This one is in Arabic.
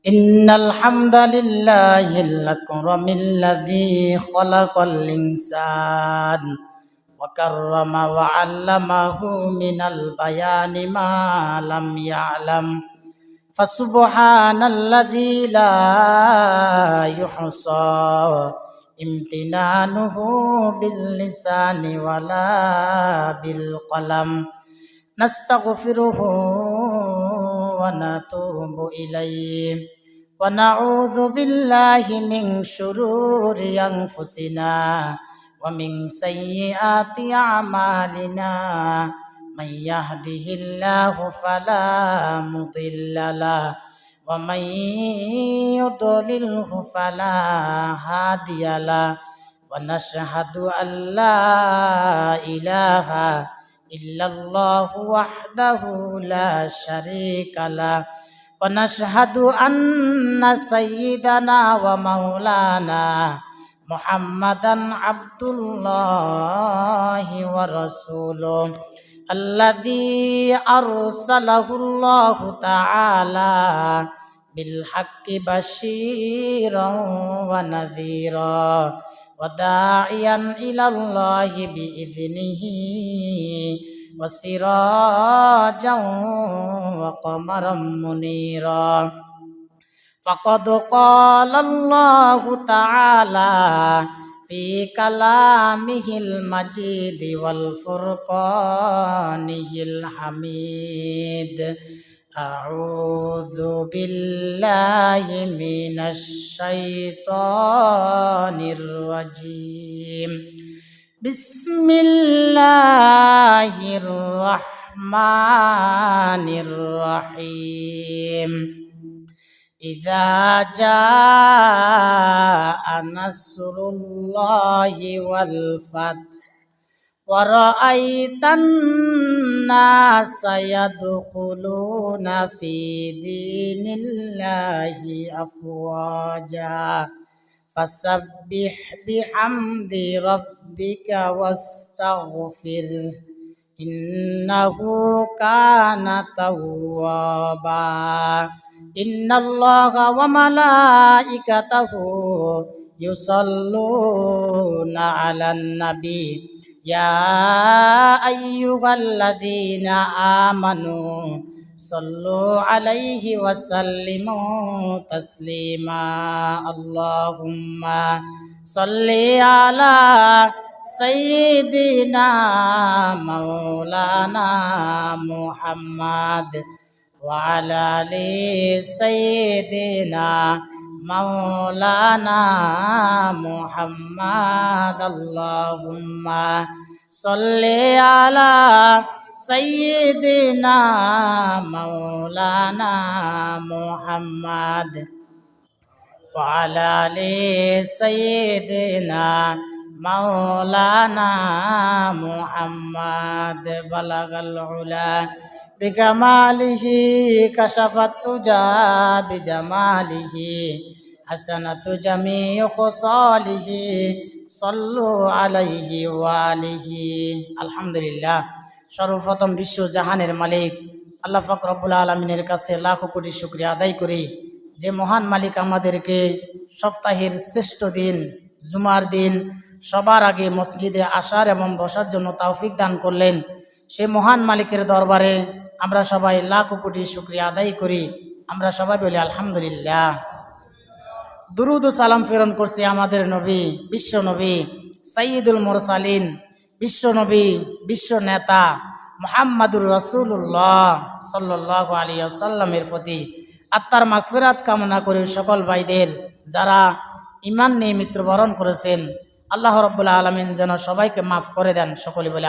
إن الحمد لله الأكرم الذي خلق الإنسان وكرم وعلمه من البيان ما لم يعلم فسبحان الذي لا يحصى امتنانه باللسان ولا بالقلم نستغفره ونتوب إليه ونعوذ بالله من شرور أنفسنا ومن سيئات أعمالنا من يهده الله فلا مضل له ومن يضلله فلا هادي له ونشهد أن لا إله إلا الله وحده لا شريك له ونشهد أن سيدنا ومولانا محمدا عبد الله ورسوله الذي أرسله الله تعالى بالحق بشيرا ونذيرا وداعيا إلى الله بإذنه وسراجا وقمرا منيرا فقد قال الله تعالى في كلامه المجيد والفرقانه الحميد أعوذ بالله من الشيطان الرجيم بسم الله الرحمن الرحيم إذا جاء نصر الله والفتح ورأيت الناس يدخلون في دين الله أفواجا فسبح بحمد ربك واستغفره إنه كان توابا إن الله وملائكته يصلون على النبي يا أيها الذين آمنوا صلوا عليه وسلموا تسليما اللهم صل على سيدنا مولانا محمد وعلى آل سيدنا مولانا محمد اللهم صل على سيدنا مولانا محمد وعلى آل سيدنا مولانا محمد بلغ العلا بكماله كشف التجى بجماله حسنة جميع خصاله صلوا عليه وآله الحمد لله সর্বপ্রথম বিশ্ব জাহানের মালিক আল্লাহ পাক রব্বুল আলামিনের কাছে লাখো কোটি শুকরিয়া আদায় করি যে মহান মালিক আমাদেরকে সপ্তাহের শ্রেষ্ঠ দিন জুমার দিন সবার আগে মসজিদে আসার এবং বসার জন্য তৌফিক দান করলেন। সে মহান মালিকের দরবারে আমরা সবাই লাখো কোটি শুকরিয়া আদায় করি। আমরা সবাই বলি আলহামদুলিল্লাহ। দুরুদ ও সালাম প্রেরণ করছি আমাদের নবী বিশ্ব নবী সাইয়্যিদুল মুরসালিন বিশ্ব নবী বিশ্ব নেতা মুহাম্মাদুর রাসূলুল্লাহ সাল্লাল্লাহু আলাইহি ওয়াসাল্লামের প্রতি আত্মার মাগফিরাত কামনা করে সকল ভাইদের যারা ঈমান নিয়ে মৃত্যুবরণ করেছেন আল্লাহ রাব্বুল আলামিন যেন সবাইকে মাফ করে দেন। সকলে বলে